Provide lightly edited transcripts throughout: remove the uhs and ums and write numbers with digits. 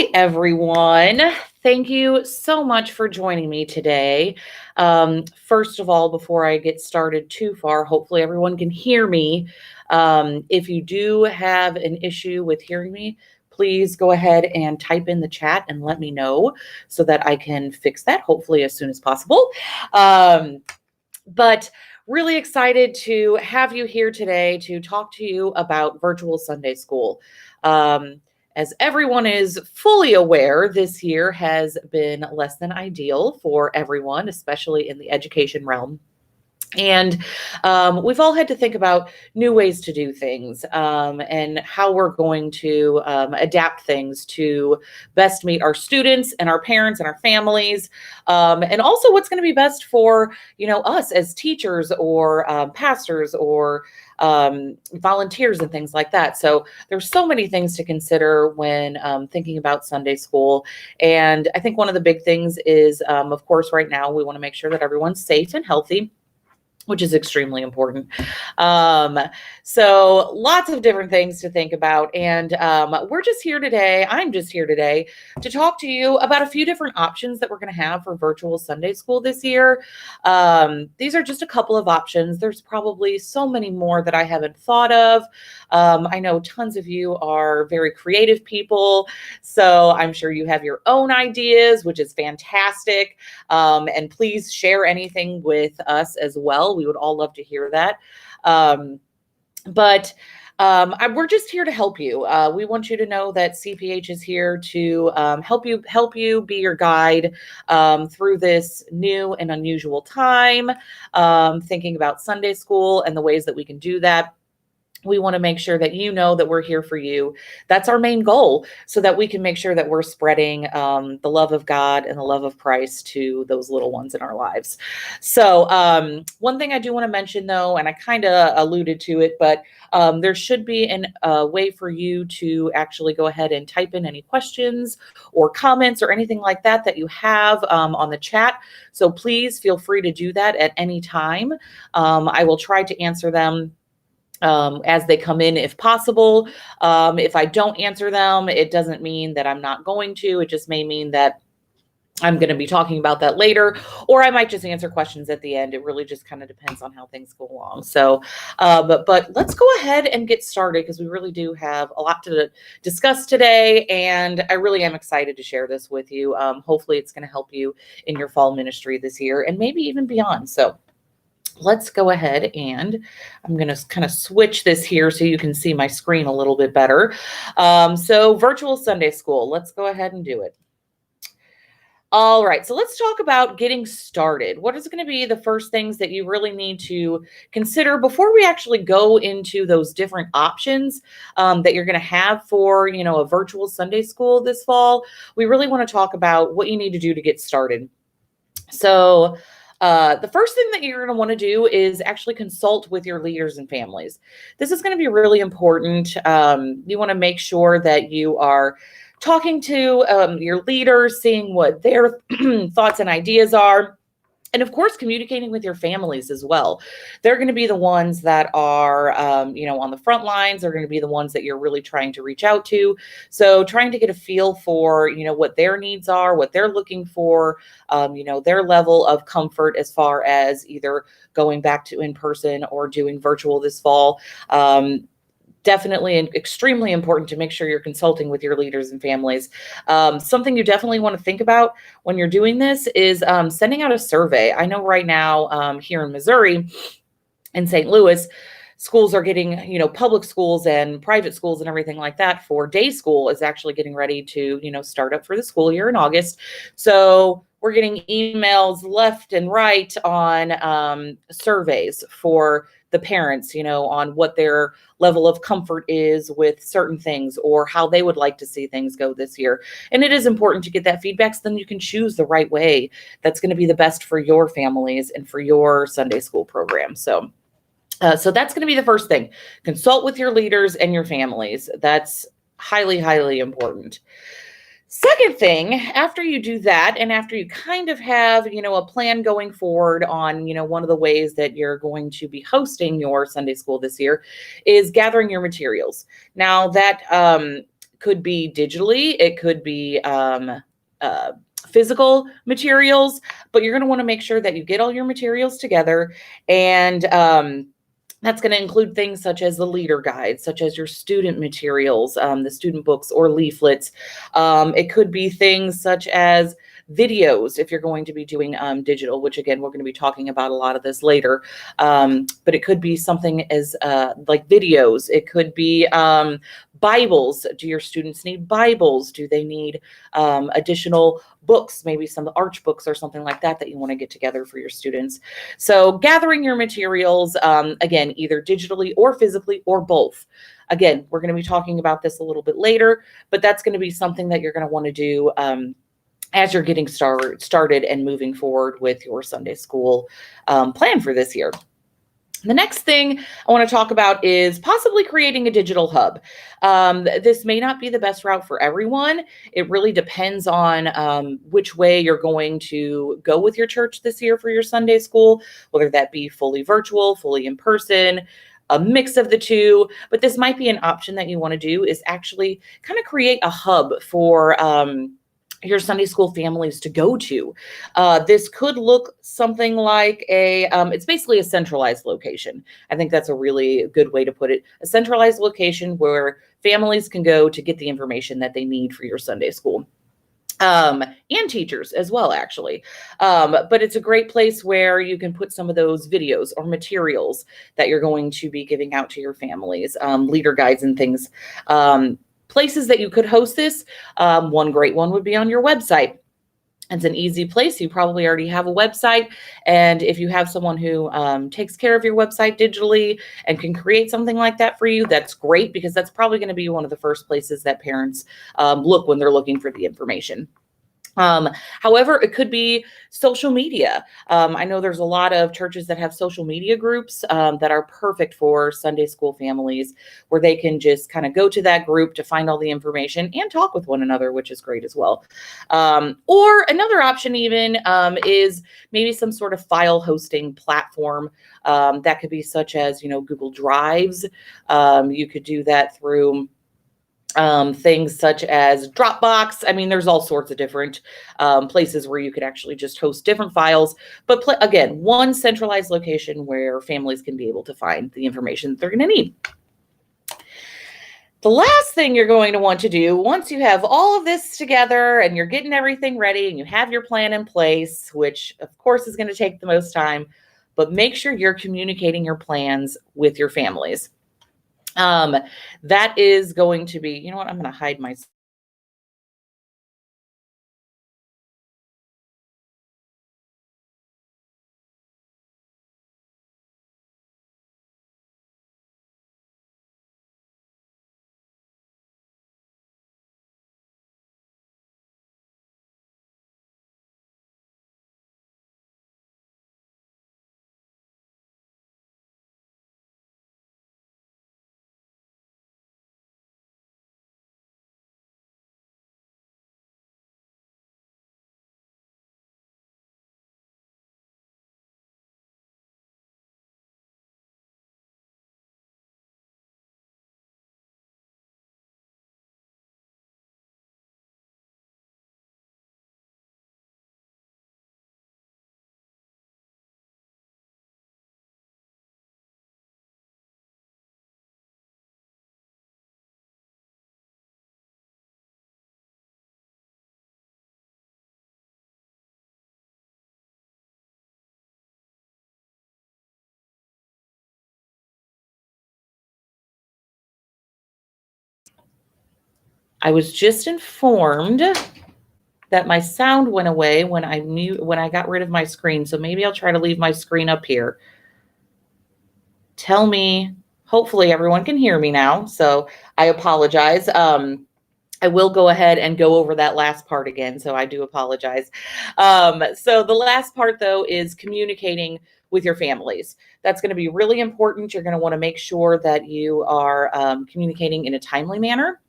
Hi, everyone. Thank you so much for joining me today. First of all, before I get started too far, hopefully everyone can hear me. If you do have an issue with hearing me, please go ahead and type in the chat and let me know so that I can fix that, hopefully as soon as possible. But really excited to have you here today to talk to you about virtual Sunday school. As everyone is fully aware, this year has been less than ideal for everyone, especially in the education realm. And we've all had to think about new ways to do things and how we're going to adapt things to best meet our students and our parents and our families, and also what's going to be best for us as teachers or pastors or volunteers and things like that. So there's so many things to consider when thinking about Sunday school. And I think one of the big things is, of course, right now we want to make sure that everyone's safe and healthy, which is extremely important. So lots of different things to think about. And I'm just here today to talk to you about a few different options that we're going to have for virtual Sunday school this year. These are just a couple of options. There's probably so many more that I haven't thought of. I know tons of you are very creative people, so I'm sure you have your own ideas, which is fantastic. And please share anything with us as well. We would all love to hear that. We're just here to help you. We want you to know that CPH is here to help you be your guide through this new and unusual time, thinking about Sunday school and the ways that we can do that. We want to make sure that you know that we're here for you. That's our main goal, so that we can make sure that we're spreading the love of God and the love of Christ to those little ones in our lives. So one thing I do want to mention, though, and I kind of alluded to it, but there should be a way for you to actually go ahead and type in any questions or comments or anything like that that you have on the chat. So please feel free to do that at any time. I will try to answer them as they come in, if possible. If I don't answer them, it doesn't mean that I'm not going to. It just may mean that I'm going to be talking about that later, or I might just answer questions at the end. It really just kind of depends on how things go along. So, but let's go ahead and get started, because we really do have a lot to discuss today, and I really am excited to share this with you. Hopefully it's going to help you in your fall ministry this year and maybe even beyond. So let's go ahead, and I'm going to kind of switch this here so you can see my screen a little bit better. So virtual Sunday school, let's go ahead and do it. All right, so let's talk about getting started. What is going to be the first things that you really need to consider before we actually go into those different options that you're going to have for, a virtual Sunday school this fall? We really want to talk about what you need to do to get started. So the first thing that you're going to want to do is actually consult with your leaders and families. This is going to be really important. You want to make sure that you are talking to your leaders, seeing what their thoughts and ideas are. And of course, communicating with your families as well. They're going to be the ones that are, on the front lines. They're going to be the ones that you're really trying to reach out to. So trying to get a feel for, what their needs are, what they're looking for, their level of comfort as far as either going back to in-person or doing virtual this fall. Definitely and extremely important to make sure you're consulting with your leaders and families. Something you definitely want to think about when you're doing this is sending out a survey. I know right now here in Missouri, in St. Louis, schools are getting, public schools and private schools and everything like that for day school is actually getting ready to, start up for the school year in August. So we're getting emails left and right on surveys for the parents, on what their level of comfort is with certain things or how they would like to see things go this year. And it is important to get that feedback so then you can choose the right way that's going to be the best for your families and for your Sunday school program. So that's going to be the first thing. Consult with your leaders and your families. That's highly, highly important. Second thing, after you do that, and after you kind of have, a plan going forward on, one of the ways that you're going to be hosting your Sunday school this year is gathering your materials. Now that Could be digitally, it could be physical materials, but you're going to want to make sure that you get all your materials together. And that's going to include things such as the leader guide, such as your student materials, the student books or leaflets. It could be things such as videos if you're going to be doing digital, which again, we're going to be talking about a lot of this later. But it could be something as like videos. It could be Bibles. Do your students need Bibles? Do they need additional books, maybe some arch books or something like that you want to get together for your students? So gathering your materials, again, either digitally or physically or both. Again, we're going to be talking about this a little bit later, but that's going to be something that you're going to want to do as you're getting started and moving forward with your Sunday school plan for this year. The next thing I want to talk about is possibly creating a digital hub. This may not be the best route for everyone. It really depends on which way you're going to go with your church this year for your Sunday school, whether that be fully virtual, fully in person, a mix of the two. But this might be an option that you want to do, is actually kind of create a hub for your Sunday school families to go to. This could look something like it's basically a centralized location. I think that's a really good way to put it. A centralized location where families can go to get the information that they need for your Sunday school. And teachers as well, actually. But it's a great place where you can put some of those videos or materials that you're going to be giving out to your families, leader guides and things. Places that you could host this, one great one would be on your website. It's an easy place. You probably already have a website. And if you have someone who takes care of your website digitally and can create something like that for you, that's great, because that's probably going to be one of the first places that parents look when they're looking for the information. However, it could be social media. I know there's a lot of churches that have social media groups that are perfect for Sunday school families, where they can just kind of go to that group to find all the information and talk with one another, which is great as well. Or another option even is maybe some sort of file hosting platform that could be such as, Google Drives. You could do that through things such as Dropbox. I mean, there's all sorts of different places where you could actually just host different files. But again, one centralized location where families can be able to find the information that they're going to need. The last thing you're going to want to do, once you have all of this together and you're getting everything ready and you have your plan in place, which of course is going to take the most time, but make sure you're communicating your plans with your families. That is going to be, I'm going to hide my. I was just informed that my sound went away when I got rid of my screen. So maybe I'll try to leave my screen up here. Tell me, hopefully everyone can hear me now. So I apologize. I will go ahead and go over that last part again. So I do apologize. So the last part, though, is communicating with your families. That's going to be really important. You're going to want to make sure that you are communicating in a timely manner.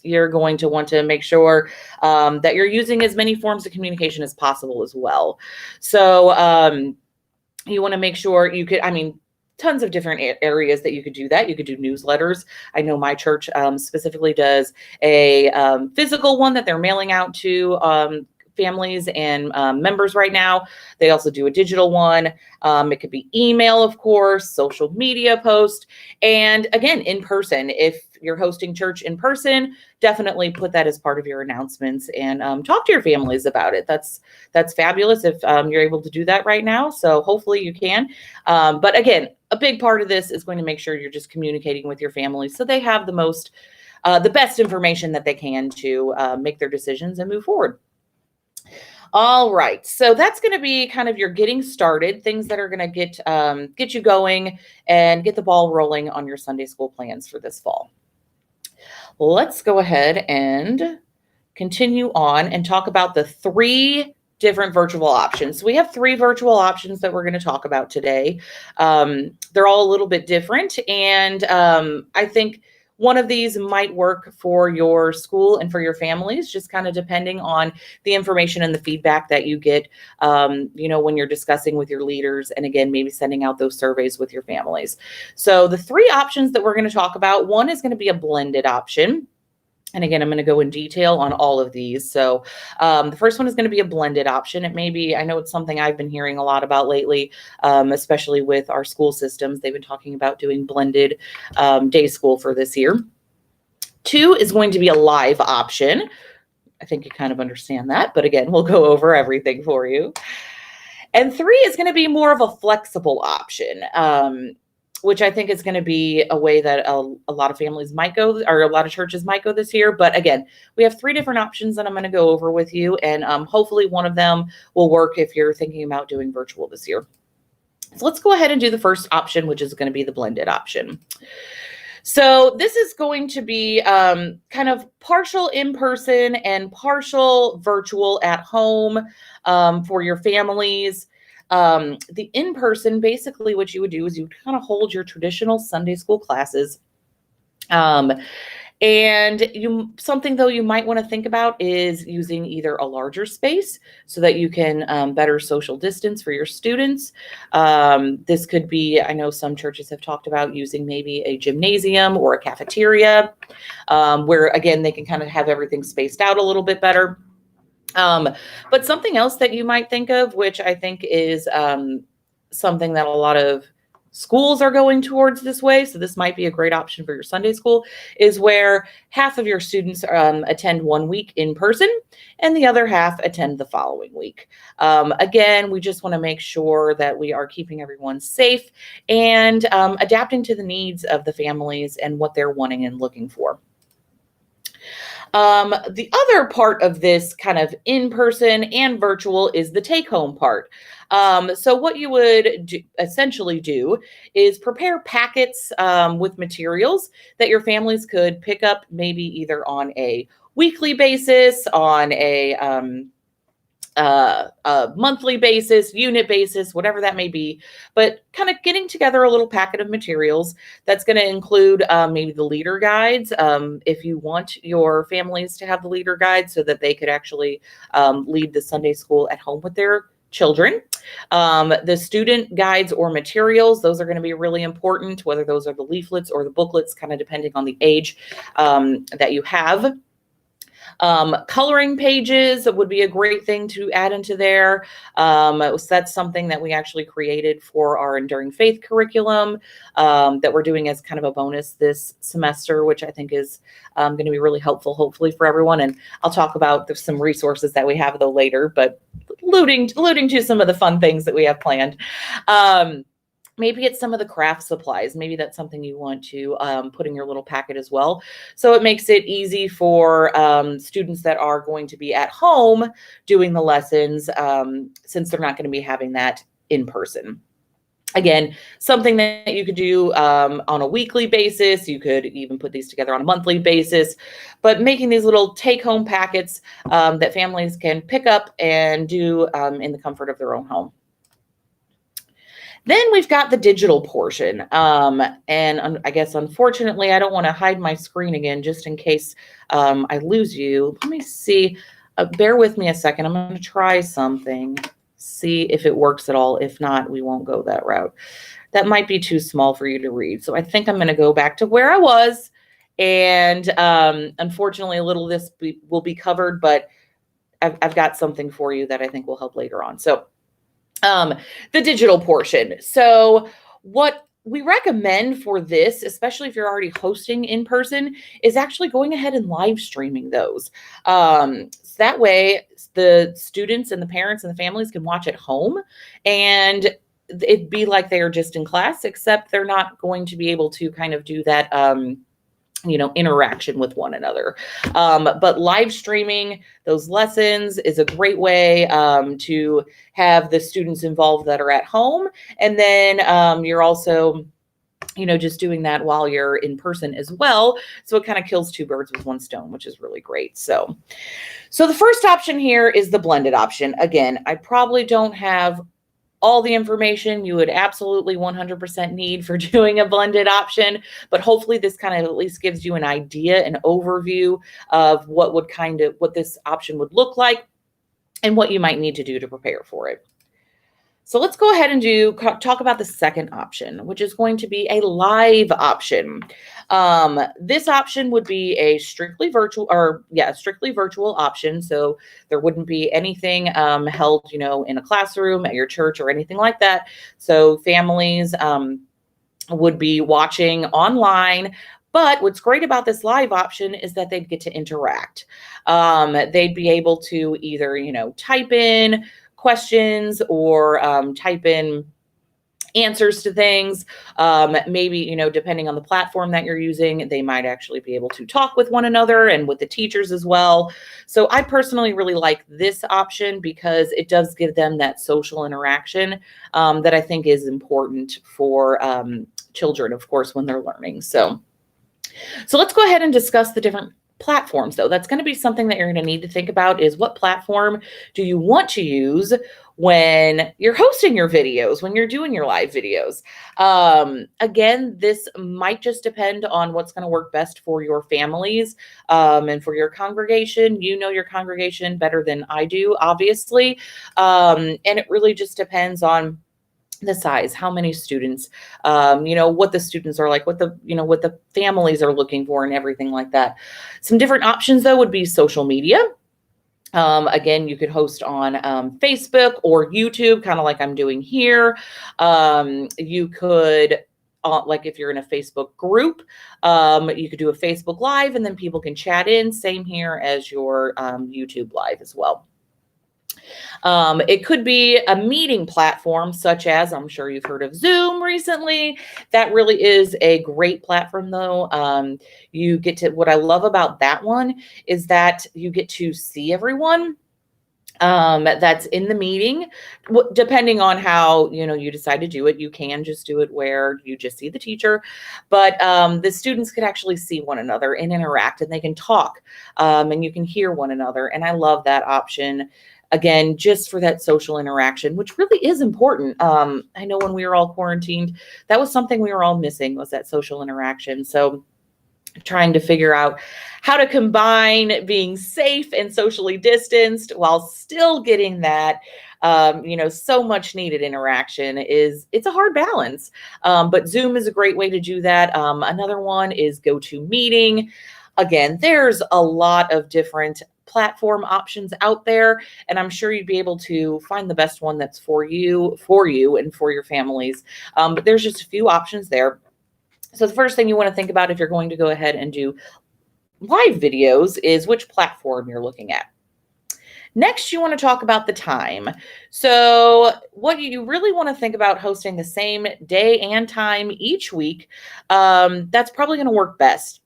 You're going to want to make sure that you're using as many forms of communication as possible as well. So you want to make sure tons of different areas that you could do that. You could do newsletters. I know my church specifically does a physical one that they're mailing out to families and members right now. They also do a digital one. It could be email, of course, social media post, and again, in person. If you're hosting church in person, definitely put that as part of your announcements and talk to your families about it. That's fabulous if you're able to do that right now. So hopefully you can. But again, a big part of this is going to make sure you're just communicating with your families so they have the best information that they can to make their decisions and move forward. All right, so that's going to be kind of your getting started, things that are going to get you going and get the ball rolling on your Sunday school plans for this fall. Let's go ahead and continue on and talk about the 3 different virtual options. So we have 3 virtual options that we're going to talk about today. They're all a little bit different, and I think one of these might work for your school and for your families, just kind of depending on the information and the feedback that you get, when you're discussing with your leaders, and again, maybe sending out those surveys with your families. So the 3 options that we're going to talk about, one is going to be a blended option. And again, I'm going to go in detail on all of these. So the first one is going to be a blended option. It may be, I know it's something I've been hearing a lot about lately, especially with our school systems. They've been talking about doing blended day school for this year. 2 is going to be a live option. I think you kind of understand that, but again, we'll go over everything for you. And 3 is going to be more of a flexible option, which I think is going to be a way that a lot of families might go, or a lot of churches might go this year. But again, we have 3 different options that I'm going to go over with you, and hopefully one of them will work if you're thinking about doing virtual this year. So let's go ahead and do the first option, which is going to be the blended option. So this is going to be kind of partial in-person and partial virtual at home for your families. The in-person, basically what you would do is you would kind of hold your traditional Sunday school classes. And something though you might want to think about is using either a larger space so that you can better social distance for your students. This could be, I know some churches have talked about using maybe a gymnasium or a cafeteria, where again, they can kind of have everything spaced out a little bit better. But something else that you might think of, which I think is something that a lot of schools are going towards this way, so this might be a great option for your Sunday school, is where half of your students attend 1 week in person and the other half attend the following week. Again, we just want to make sure that we are keeping everyone safe and adapting to the needs of the families and what they're wanting and looking for. The other part of this kind of in-person and virtual is the take-home part. So what you would essentially do is prepare packets with materials that your families could pick up maybe either on a weekly basis, on a monthly basis, unit basis, whatever that may be, but kind of getting together a little packet of materials that's going to include maybe the leader guides, if you want your families to have the leader guides so that they could actually lead the Sunday school at home with their children. The student guides or materials, those are going to be really important, whether those are the leaflets or the booklets, kind of depending on the age that you have. Coloring pages would be a great thing to add into there. So that's something that we actually created for our Enduring Faith curriculum that we're doing as kind of a bonus this semester, which I think is going to be really helpful, hopefully, for everyone. And I'll talk about some resources that we have though later, but alluding to some of the fun things that we have planned. Maybe it's some of the craft supplies. Maybe that's something you want to put in your little packet as well. So it makes it easy for students that are going to be at home doing the lessons, since they're not going to be having that in person. Again, something that you could do on a weekly basis. You could even put these together on a monthly basis, but making these little take-home packets that families can pick up and do in the comfort of their own home. Then we've got the digital portion. And I guess, unfortunately, I don't want to hide my screen again, just in case I lose you. Let me see. Bear with me a second. I'm going to try something. see if it works at all. If not, we won't go that route. That might be too small for you to read. So I think I'm going to go back to where I was. And unfortunately, a little of this will be covered, but I've got something for you that I think will help later on. So the digital portion. So what we recommend for this, especially if you're already hosting in person, is actually going ahead and live streaming those. So that way the students and the parents and the families can watch at home, and it'd be like they are just in class, except they're not going to be able to kind of do that interaction with one another. But live streaming those lessons is a great way to have the students involved that are at home. And then you're also, just doing that while you're in person as well. So it kind of kills two birds with one stone, which is really great. So the first option here is the blended option. Again, I probably don't have all the information you would absolutely 100% need for doing a blended option, but hopefully this kind of at least gives you an idea, an overview of what this option would look like and what you might need to do to prepare for it. So let's go ahead and talk about the second option, which is going to be a live option. This option would be a strictly virtual option. So there wouldn't be anything held, in a classroom, at your church, or anything like that. So families would be watching online. But what's great about this live option is that they'd get to interact. They'd be able to either, type in questions or type in answers to things. Maybe, depending on the platform that you're using, they might actually be able to talk with one another and with the teachers as well. So I personally really like this option because it does give them that social interaction that I think is important for children, of course, when they're learning. So let's go ahead and discuss the different platforms, though. That's going to be something that you're going to need to think about, is what platform do you want to use when you're hosting your videos, when you're doing your live videos. Again, this might just depend on what's going to work best for your families and for your congregation. You know your congregation better than I do, obviously. And it really just depends on the size, how many students, what the students are like, what the families are looking for, and everything like that. Some different options, though, would be social media. Again, you could host on Facebook or YouTube, kind of like I'm doing here. You could, like if you're in a Facebook group, you could do a Facebook Live, and then people can chat in. Same here as your YouTube Live as well. It could be a meeting platform, such as, I'm sure you've heard of Zoom recently. That really is a great platform, though. What I love about that one is that you get to see everyone that's in the meeting. Depending on how you decide to do it, you can just do it where you just see the teacher, but the students could actually see one another and interact, and they can talk, and you can hear one another. And I love that option. Again, just for that social interaction, which really is important. I know when we were all quarantined, that was something we were all missing, was that social interaction. So trying to figure out how to combine being safe and socially distanced while still getting that, so much needed interaction it's a hard balance. But Zoom is a great way to do that. Another one is GoToMeeting. Again, there's a lot of different platform options out there, and I'm sure you'd be able to find the best one that's for you and for your families. But there's just a few options there. So the first thing you want to think about if you're going to go ahead and do live videos is which platform you're looking at. Next, you want to talk about the time. So what you really want to think about hosting the same day and time each week. That's probably going to work best.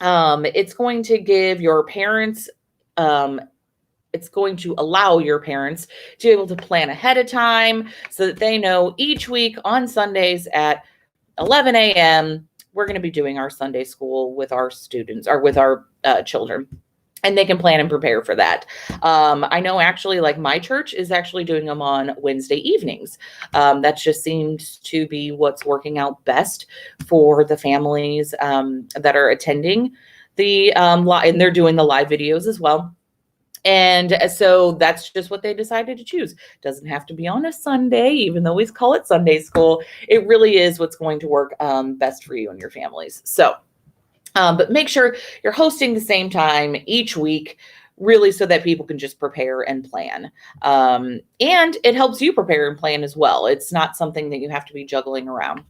It's going to give your parents, it's going to allow your parents to be able to plan ahead of time so that they know each week on Sundays at 11 a.m., we're going to be doing our Sunday school with our students or with our children. And they can plan and prepare for that. I know actually, like my church is actually doing them on Wednesday evenings. That just seems to be what's working out best for the families that are attending and they're doing the live videos as well. And so that's just what they decided to choose. Doesn't have to be on a Sunday, even though we call it Sunday school. It really is what's going to work best for you and your families. So, but make sure you're hosting the same time each week, really, so that people can just prepare and plan. And it helps you prepare and plan as well. It's not something that you have to be juggling around.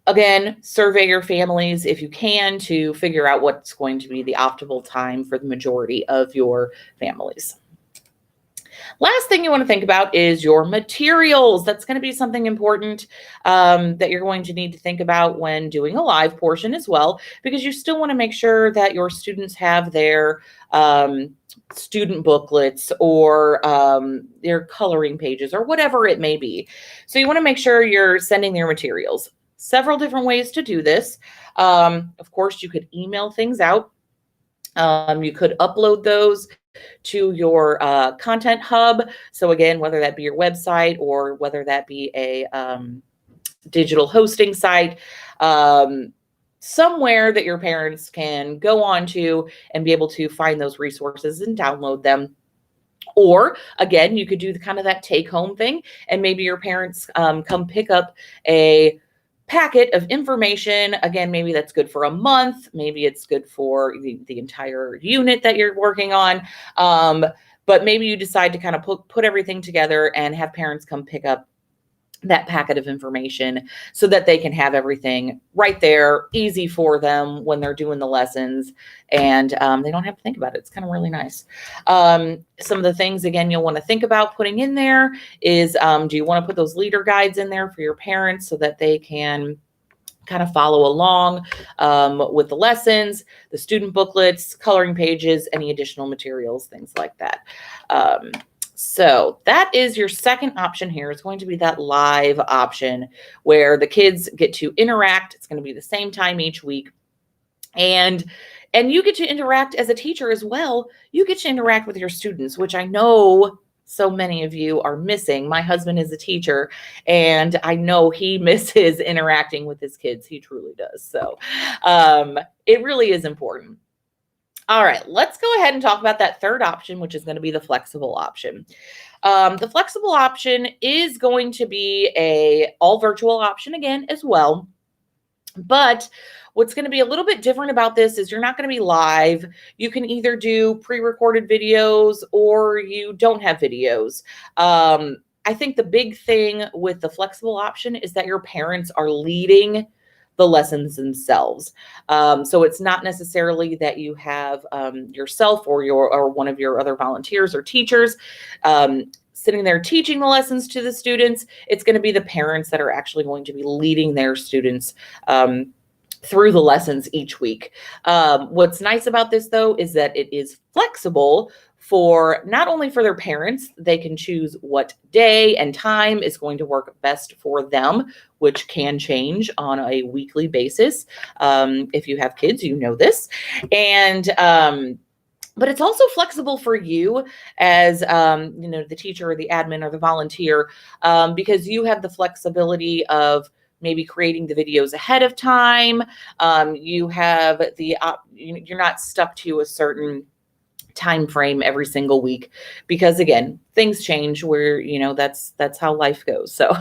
Again, survey your families if you can to figure out what's going to be the optimal time for the majority of your families. Last thing you want to think about is your materials. That's going to be something important that you're going to need to think about when doing a live portion as well, because you still want to make sure that your students have their student booklets or their coloring pages or whatever it may be. So you want to make sure you're sending their materials. Several different ways to do this. Of course, you could email things out. You could upload those to your content hub. So again, whether that be your website or whether that be a digital hosting site, somewhere that your parents can go on to and be able to find those resources and download them. Or again, you could do the kind of that take home thing, and maybe your parents come pick up a packet of information. Again, maybe that's good for a month. Maybe it's good for the entire unit that you're working on. But maybe you decide to kind of put everything together and have parents come pick up that packet of information so that they can have everything right there, easy for them when they're doing the lessons, and they don't have to think about it. It's kind of really nice. Some of the things, again, you'll want to think about putting in there is, do you want to put those leader guides in there for your parents so that they can kind of follow along with the lessons, the student booklets, coloring pages, any additional materials, things like that. So that is your second option here. It's going to be that live option where the kids get to interact. It's going to be the same time each week. And you get to interact as a teacher as well. You get to interact with your students, which I know so many of you are missing. My husband is a teacher, and I know he misses interacting with his kids. He truly does. So it really is important. All right, let's go ahead and talk about that third option, which is going to be the flexible option. The flexible option is going to be a all virtual option again as well. But what's going to be a little bit different about this is you're not going to be live. You can either do pre-recorded videos or you don't have videos. I think the big thing with the flexible option is that your parents are leading the lessons themselves. So it's not necessarily that you have yourself or one of your other volunteers or teachers sitting there teaching the lessons to the students. It's going to be the parents that are actually going to be leading their students through the lessons each week. What's nice about this, though, is that it is flexible for not only for their parents. They can choose what day and time is going to work best for them, which can change on a weekly basis. If you have kids, you know this. And but it's also flexible for you as the teacher or the admin or the volunteer, because you have the flexibility of maybe creating the videos ahead of time. You have you're not stuck to a certain time frame every single week, because again, things change where that's how life goes. So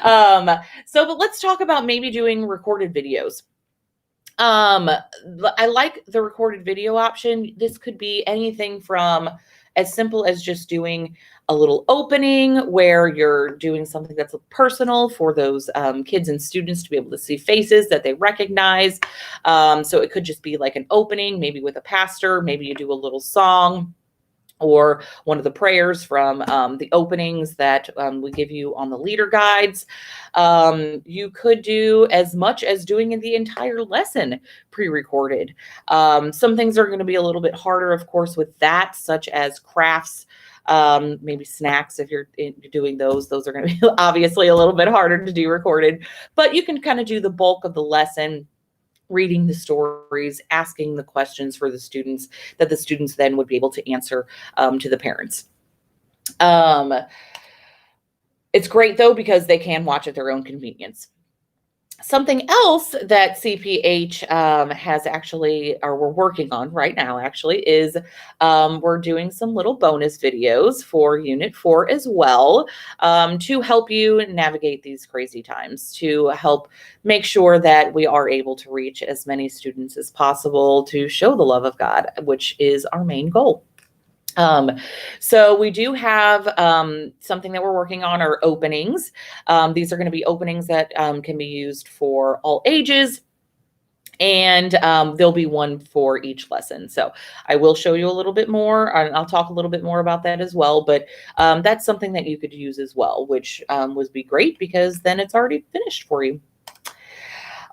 but let's talk about maybe doing recorded videos. I like the recorded video option. This could be anything from as simple as just doing a little opening where you're doing something that's personal for those kids and students to be able to see faces that they recognize. So it could just be like an opening, maybe with a pastor. Maybe you do a little song or one of the prayers from the openings that we give you on the leader guides. You could do as much as doing the entire lesson pre-recorded. Some things are going to be a little bit harder, of course, with that, such as crafts, maybe snacks. If you're doing those are going to be obviously a little bit harder to do recorded, but you can kind of do the bulk of the lesson, reading the stories, asking the questions for the students that the students then would be able to answer to the parents. It's great, though, because they can watch at their own convenience. Something else that CPH has actually, or we're working on right now actually, is we're doing some little bonus videos for Unit 4 as well, to help you navigate these crazy times, to help make sure that we are able to reach as many students as possible to show the love of God, which is our main goal. So we do have something that we're working on, are openings. These are going to be openings that can be used for all ages, and there'll be one for each lesson. So I will show you a little bit more, and I'll talk a little bit more about that as well. But that's something that you could use as well, which would be great because then it's already finished for you.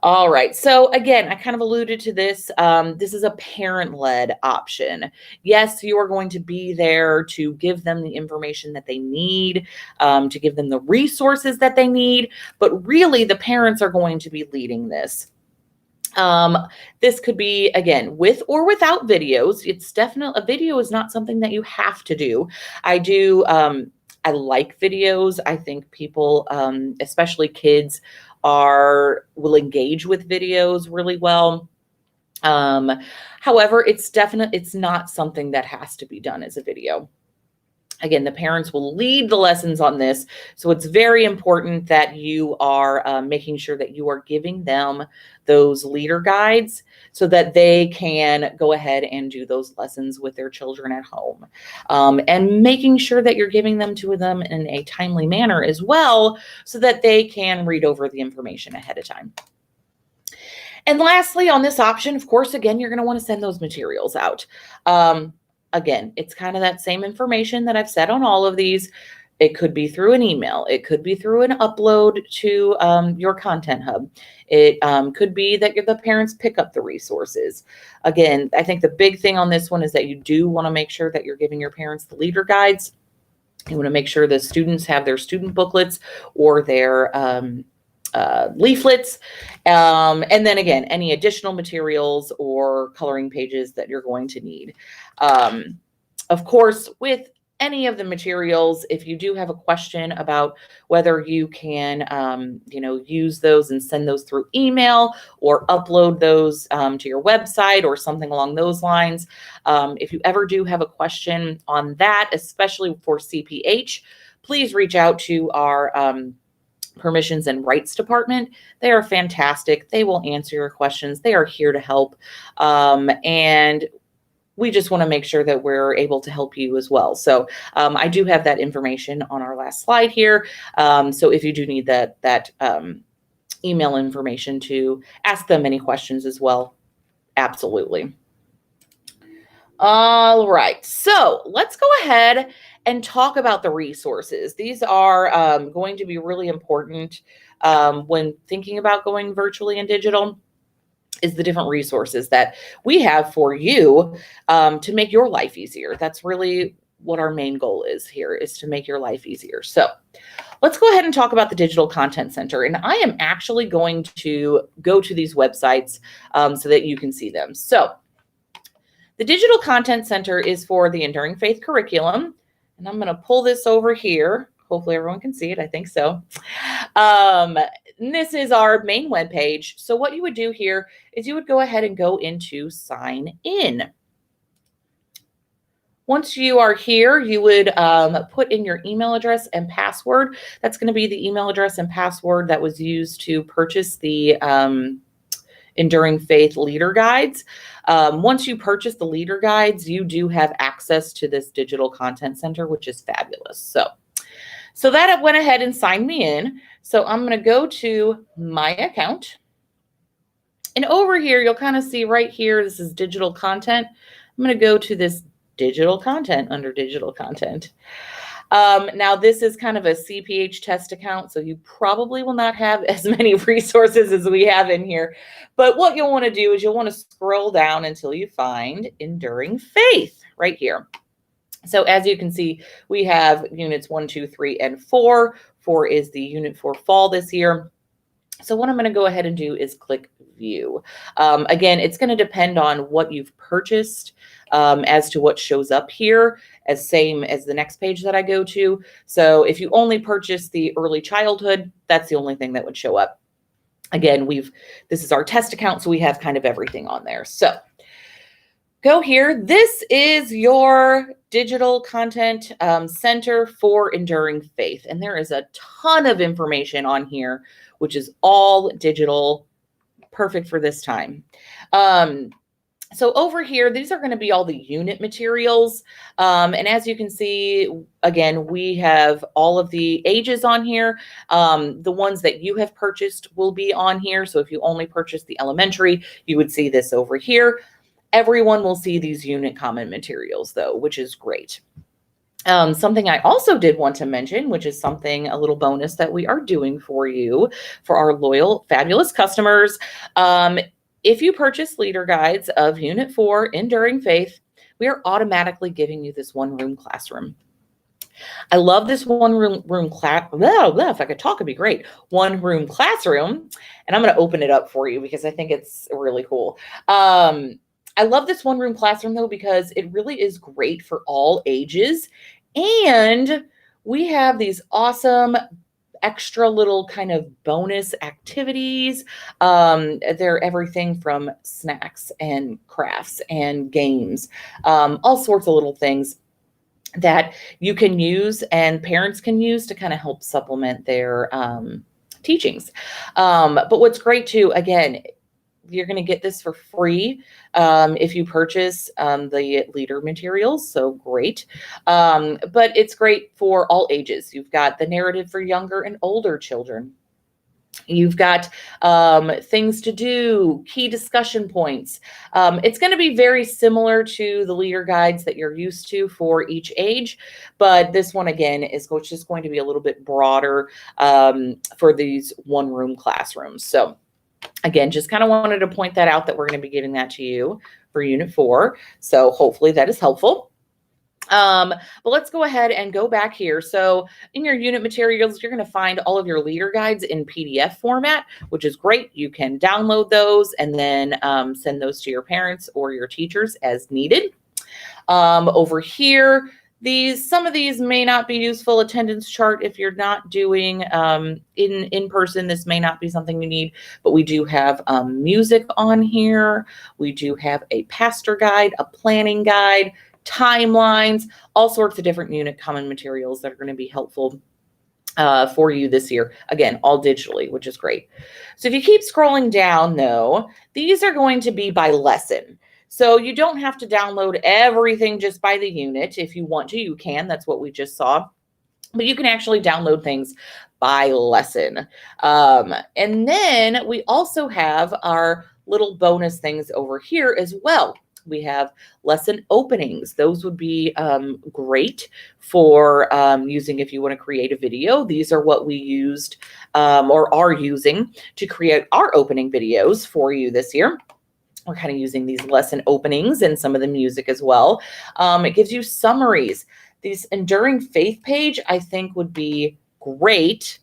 All right. So again, I kind of alluded to this. This is a parent-led option. Yes, you are going to be there to give them the information that they need, to give them the resources that they need, but really the parents are going to be leading this. This could be, again, with or without videos. It's definitely, a video is not something that you have to do. I like videos. I think people, especially kids, will engage with videos really well. However, it's not something that has to be done as a video. Again, the parents will lead the lessons on this. So it's very important that you are making sure that you are giving them those leader guides so that they can go ahead and do those lessons with their children at home. And making sure that you're giving them to them in a timely manner as well, so that they can read over the information ahead of time. And lastly, on this option, of course, again, you're going to want to send those materials out. Again, it's kind of that same information that I've said on all of these. It could be through an email. It could be through an upload to your Content Hub. It could be that the parents pick up the resources. Again, I think the big thing on this one is that you do want to make sure that you're giving your parents the leader guides. You want to make sure the students have their student booklets or their leaflets. And then again, any additional materials or coloring pages that you're going to need. Of course, with any of the materials, if you do have a question about whether you can, use those and send those through email or upload those to your website or something along those lines, if you ever do have a question on that, especially for CPH, please reach out to our permissions and rights department. They are fantastic. They will answer your questions. They are here to help. And we just want to make sure that we're able to help you as well. So I do have that information on our last slide here. So if you do need that email information to ask them any questions as well, absolutely. All right, so let's go ahead and talk about the resources. These are going to be really important when thinking about going virtually and digital, is the different resources that we have for you to make your life easier. That's really what our main goal is here, is to make your life easier. So let's go ahead and talk about the Digital Content Center. And I am actually going to go to these websites so that you can see them. So the Digital Content Center is for the Enduring Faith curriculum. And I'm going to pull this over here. Hopefully everyone can see it. I think so. This is our main webpage. So what you would do here is you would go ahead and go into sign in. Once you are here, you would put in your email address and password. That's going to be the email address and password that was used to purchase the Enduring Faith Leader Guides. Once you purchase the Leader Guides, you do have access to this Digital Content Center, which is fabulous. So that went ahead and signed me in. So I'm going to go to my account. And over here, you'll kind of see right here, this is digital content. I'm going to go to this digital content under digital content. Now, this is kind of a CPH test account, so you probably will not have as many resources as we have in here. But what you'll want to do is you'll want to scroll down until you find Enduring Faith right here. So as you can see, we have units 1, 2, 3, and 4. 4 is the unit for fall this year. So what I'm going to go ahead and do is click view. Again, it's going to depend on what you've purchased as to what shows up here, as same as the next page that I go to. So if you only purchase the early childhood, that's the only thing that would show up. Again, this is our test account, so we have kind of everything on there. So go here. This is your digital content center for Enduring Faith. And there is a ton of information on here, which is all digital, perfect for this time. So over here, these are going to be all the unit materials. And as you can see, again, we have all of the ages on here. The ones that you have purchased will be on here. So if you only purchased the elementary, you would see this over here. Everyone will see these unit common materials though, which is great. Something I also did want to mention, which is something, a little bonus that we are doing for you, for our loyal, fabulous customers. If you purchase leader guides of Unit 4 Enduring Faith, we are automatically giving you this one-room classroom. I love this one-room class. If I could talk, it'd be great. One-room classroom. And I'm going to open it up for you because I think it's really cool. I love this one-room classroom, though, because it really is great for all ages. And we have these awesome extra little kind of bonus activities. They're everything from snacks and crafts and games, all sorts of little things that you can use and parents can use to kind of help supplement their teachings. But what's great too, again, you're going to get this for free if you purchase the leader materials. So great. But it's great for all ages. You've got the narrative for younger and older children. You've got things to do, key discussion points. It's going to be very similar to the leader guides that you're used to for each age. But this one, again, is just going to be a little bit broader for these one-room classrooms. So again, just kind of wanted to point that out, that we're going to be giving that to you for Unit 4. So hopefully that is helpful. But let's go ahead and go back here. So in your unit materials, you're going to find all of your leader guides in PDF format, which is great. You can download those and then send those to your parents or your teachers as needed. Over here, some of these may not be useful. Attendance chart, if you're not doing in person, this may not be something you need, but we do have music on here. We do have a pastor guide, a planning guide, timelines, all sorts of different unit common materials that are going to be helpful for you this year. Again, all digitally, which is great. So if you keep scrolling down though, these are going to be by lesson. So you don't have to download everything just by the unit. If you want to, you can. That's what we just saw. But you can actually download things by lesson. And then we also have our little bonus things over here as well. We have lesson openings. Those would be great for using if you want to create a video. These are what we used or are using to create our opening videos for you this year. We're kind of using these lesson openings and some of the music as well. It gives you summaries. These Enduring Faith page, I think, would be great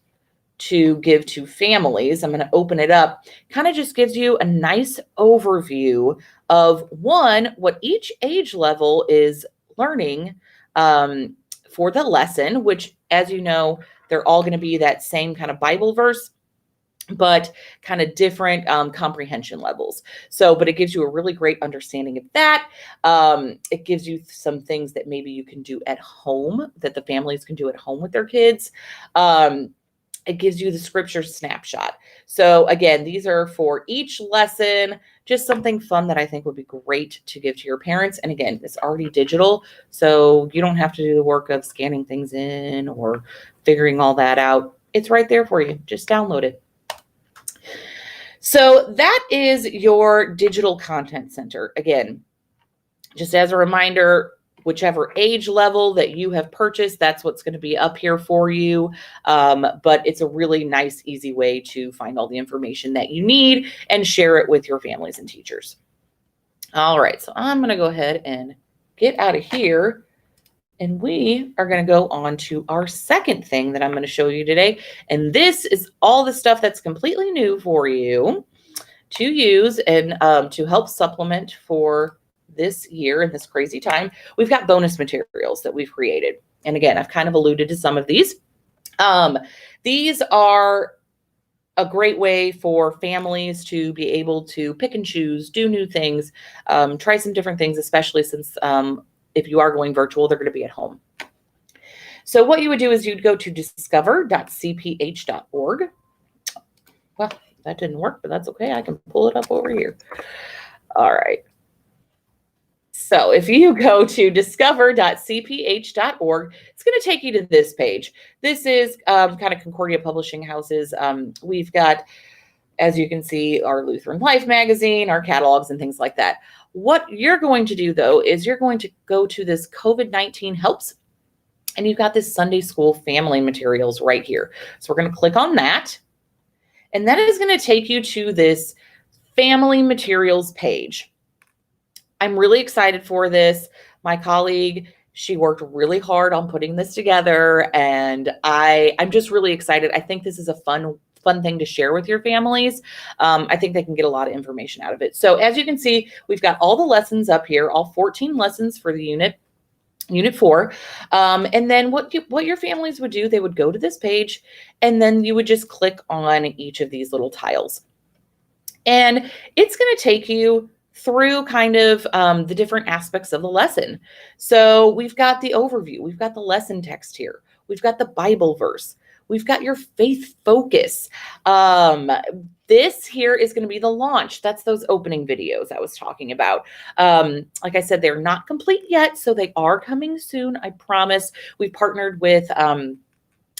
to give to families. I'm going to open it up. Kind of just gives you a nice overview of what each age level is learning for the lesson, which, as you know, they're all going to be that same kind of Bible verse, but kind of different comprehension levels. So, but it gives you a really great understanding of that. It gives you some things that maybe you can do at home, that the families can do at home with their kids. It gives you the scripture snapshot. So again, these are for each lesson, just something fun that I think would be great to give to your parents. And again, it's already digital, so you don't have to do the work of scanning things in or figuring all that out. It's right there for you. Just download it. So that is your digital content center. Again, just as a reminder, whichever age level that you have purchased, that's what's going to be up here for you. But it's a really nice, easy way to find all the information that you need and share it with your families and teachers. All right, so I'm going to go ahead and get out of here. And we are going to go on to our second thing that I'm going to show you today. And this is all the stuff that's completely new for you to use and to help supplement for this year in this crazy time. We've got bonus materials that we've created. And again, I've kind of alluded to some of these. These are a great way for families to be able to pick and choose, do new things, try some different things, especially since if you are going virtual, they're going to be at home. So what you would do is you'd go to discover.cph.org. Well, that didn't work, but that's okay. I can pull it up over here. All right. So if you go to discover.cph.org, it's going to take you to this page. This is kind of Concordia Publishing House's. We've got, as you can see, our Lutheran Life magazine, our catalogs, and things like that. What you're going to do, though, is you're going to go to this COVID-19 Helps, and you've got this Sunday School Family Materials right here. So we're going to click on that, and that is going to take you to this Family Materials page. I'm really excited for this. My colleague, she worked really hard on putting this together, and I'm just really excited. I think this is a fun thing to share with your families. I think they can get a lot of information out of it. So as you can see, we've got all the lessons up here, all 14 lessons for the Unit 4. And then what your families would do, they would go to this page, and then you would just click on each of these little tiles. And it's going to take you through kind of the different aspects of the lesson. So we've got the overview, we've got the lesson text here, we've got the Bible verse, we've got your faith focus. This here is going to be the launch. That's those opening videos I was talking about. Like I said, they're not complete yet, so they are coming soon, I promise. We partnered with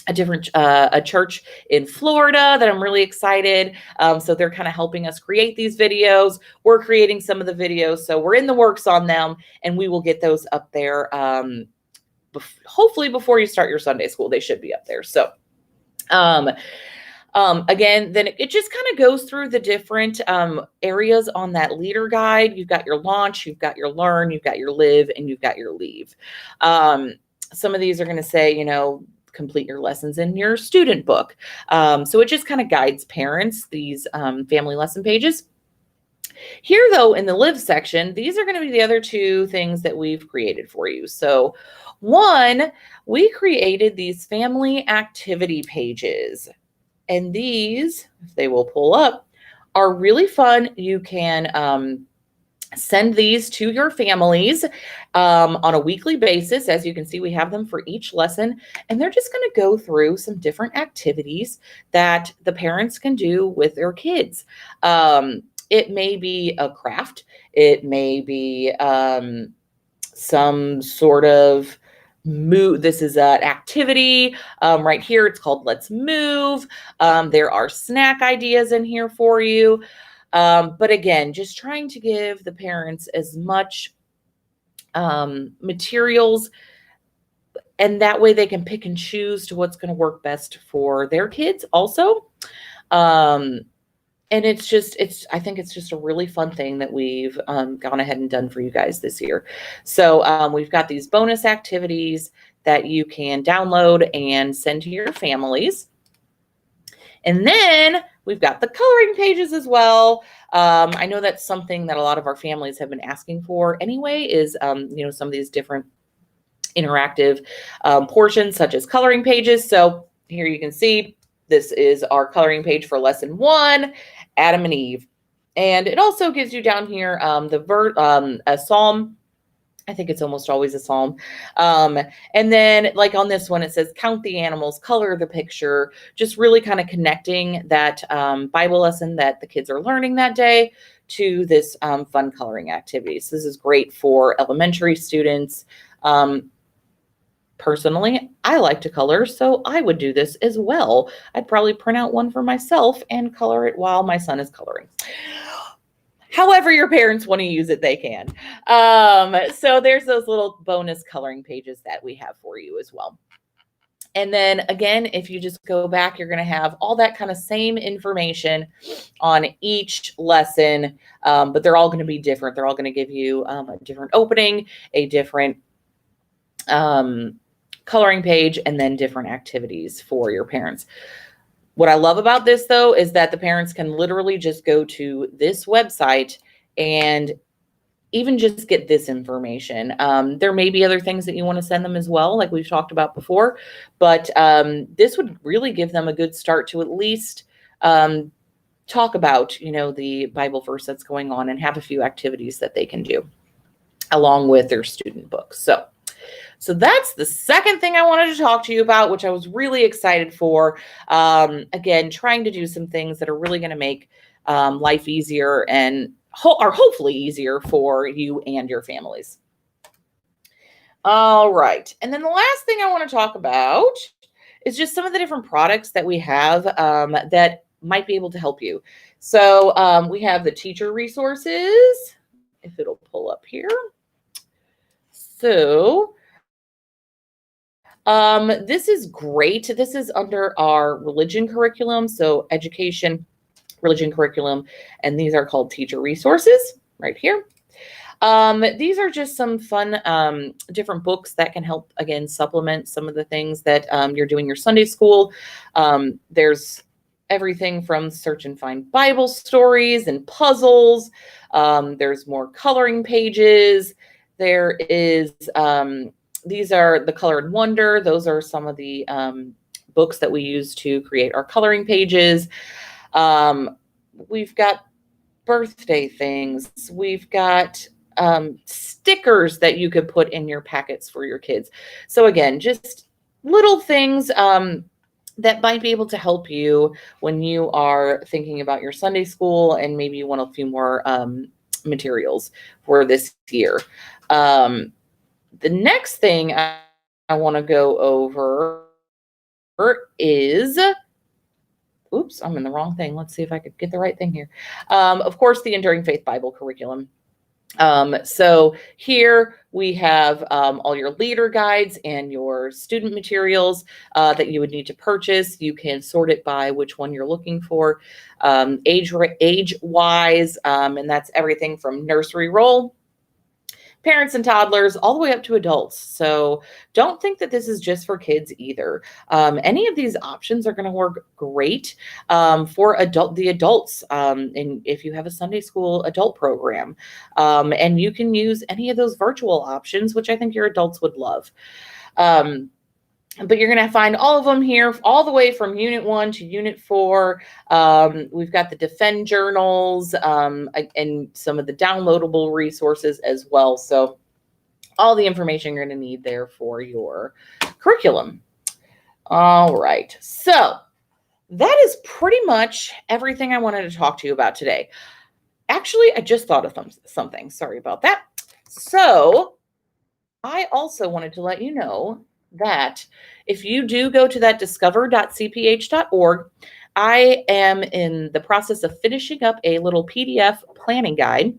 a church in Florida that I'm really excited. So they're kind of helping us create these videos. We're creating some of the videos, so we're in the works on them, and we will get those up there. Hopefully before you start your Sunday school, they should be up there. So, again, then it just kind of goes through the different areas on that leader guide. You've got your launch, you've got your learn, you've got your live, and you've got your leave. Some of these are going to say, complete your lessons in your student book. So it just kind of guides parents, these family lesson pages. Here, though, in the live section, these are going to be the other two things that we've created for you. So one, we created these family activity pages. And these, if they will pull up, are really fun. You can send these to your families on a weekly basis. As you can see, we have them for each lesson, and they're just going to go through some different activities that the parents can do with their kids. It may be a craft. It may be some sort of move. This is an activity right here. It's called Let's Move. There are snack ideas in here for you. But again, just trying to give the parents as much materials, and that way they can pick and choose to what's going to work best for their kids also. And I think it's just a really fun thing that we've gone ahead and done for you guys this year. So we've got these bonus activities that you can download and send to your families. And then we've got the coloring pages as well. I know that's something that a lot of our families have been asking for anyway, is, some of these different interactive portions such as coloring pages. So here you can see this is our coloring page for lesson 1, Adam and Eve. And it also gives you down here a psalm. I think it's almost always a psalm. And then like on this one, it says, count the animals, color the picture, just really kind of connecting that Bible lesson that the kids are learning that day to this fun coloring activity. So this is great for elementary students. Personally, I like to color, so I would do this as well. I'd probably print out one for myself and color it while my son is coloring. However your parents want to use it, they can. So there's those little bonus coloring pages that we have for you as well. And then again, if you just go back, you're going to have all that kind of same information on each lesson, but they're all going to be different. They're all going to give you a different opening, a different coloring page, and then different activities for your parents. What I love about this, though, is that the parents can literally just go to this website and even just get this information. There may be other things that you want to send them as well, like we've talked about before, but this would really give them a good start to at least talk about, the Bible verse that's going on and have a few activities that they can do along with their student books. So that's the second thing I wanted to talk to you about, which I was really excited for. Again, trying to do some things that are really going to make life easier and are hopefully easier for you and your families. All right. And then the last thing I want to talk about is just some of the different products that we have that might be able to help you. So we have the teacher resources, if it'll pull up here. So this is great. This is under our religion curriculum. So education, religion curriculum, and these are called teacher resources right here. These are just some fun, different books that can help, again, supplement some of the things that you're doing your Sunday school. There's everything from search and find Bible stories and puzzles. There's more coloring pages. There is, these are the Color and Wonder. Those are some of the books that we use to create our coloring pages. We've got birthday things. We've got stickers that you could put in your packets for your kids. So again, just little things that might be able to help you when you are thinking about your Sunday school and maybe you want a few more materials for this year. The next thing I want to go over is, oops, I'm in the wrong thing. Let's see if I could get the right thing here. Of course, the Enduring Faith Bible curriculum. So here we have all your leader guides and your student materials that you would need to purchase. You can sort it by which one you're looking for, age-wise, and that's everything from nursery roll, parents and toddlers, all the way up to adults. So don't think that this is just for kids either. Any of these options are going to work great for the adults. And if you have a Sunday school adult program, and you can use any of those virtual options, which I think your adults would love. But you're going to find all of them here, all the way from Unit 1 to Unit 4. We've got the Defend journals and some of the downloadable resources as well. So all the information you're going to need there for your curriculum. All right. So that is pretty much everything I wanted to talk to you about today. Actually, I just thought of something. Sorry about that. So I also wanted to let you know that if you do go to that discover.cph.org, I am in the process of finishing up a little PDF planning guide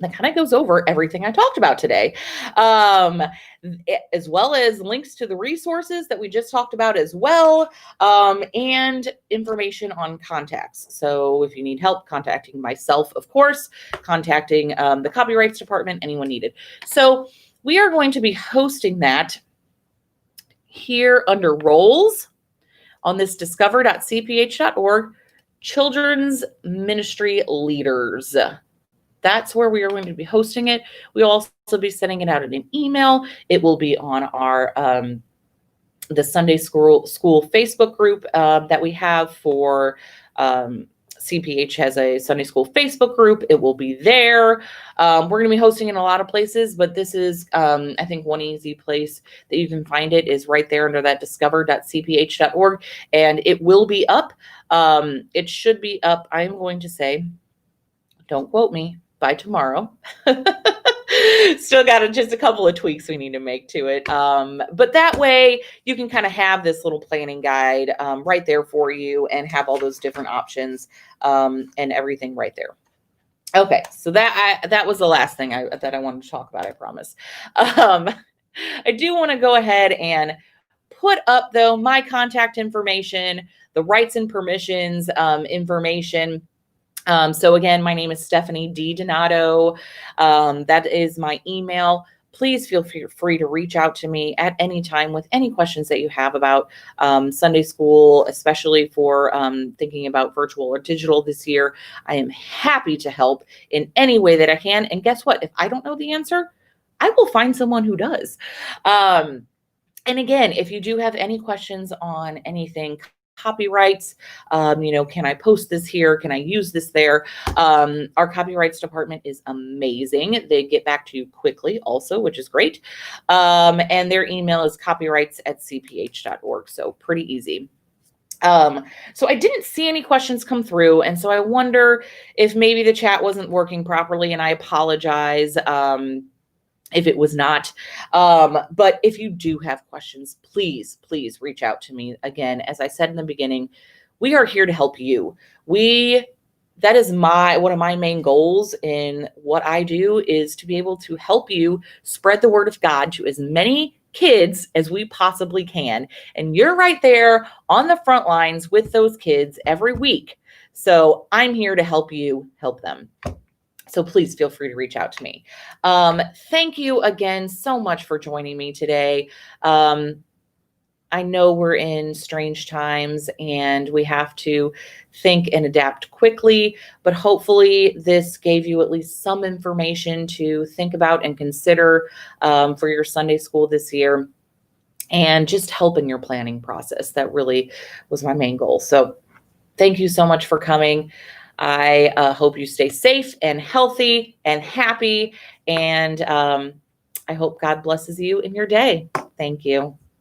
that kind of goes over everything I talked about today, as well as links to the resources that we just talked about as well, and information on contacts. So if you need help contacting myself, of course, contacting the copyrights department, anyone needed. So we are going to be hosting that here under roles on this discover.cph.org, Children's Ministry Leaders. That's where we are going to be hosting it. We'll also be sending it out in an email. It will be on our the Sunday School Facebook group that we have for CPH has a Sunday School Facebook group. It will be there. We're going to be hosting in a lot of places, but this is, I think, one easy place that you can find it is right there under that discover.cph.org, and it will be up. It should be up, I'm going to say, don't quote me, by tomorrow. Still got just a couple of tweaks we need to make to it. But that way you can kind of have this little planning guide right there for you and have all those different options and everything right there. Okay, so that was the last thing that I wanted to talk about, I promise. I do want to go ahead and put up, though, my contact information, the rights and permissions information. So again, my name is Stephanie D. Donato. That is my email. Please feel free to reach out to me at any time with any questions that you have about Sunday school, especially for thinking about virtual or digital this year. I am happy to help in any way that I can. And guess what? If I don't know the answer, I will find someone who does. And again, if you do have any questions on anything, copyrights. Can I post this here? Can I use this there? Our copyrights department is amazing. They get back to you quickly also, which is great. And their email is copyrights@cph.org. So pretty easy. So I didn't see any questions come through. And so I wonder if maybe the chat wasn't working properly, and I apologize. If it was not. But if you do have questions, please reach out to me. Again, as I said in the beginning, we are here to help you. That is one of my main goals in what I do, is to be able to help you spread the word of God to as many kids as we possibly can. And you're right there on the front lines with those kids every week. So I'm here to help you help them. So please feel free to reach out to me. Thank you again so much for joining me today. I know we're in strange times and we have to think and adapt quickly, but hopefully this gave you at least some information to think about and consider for your Sunday school this year, and just help in your planning process. That really was my main goal. So thank you so much for coming. I hope you stay safe and healthy and happy. And I hope God blesses you in your day. Thank you.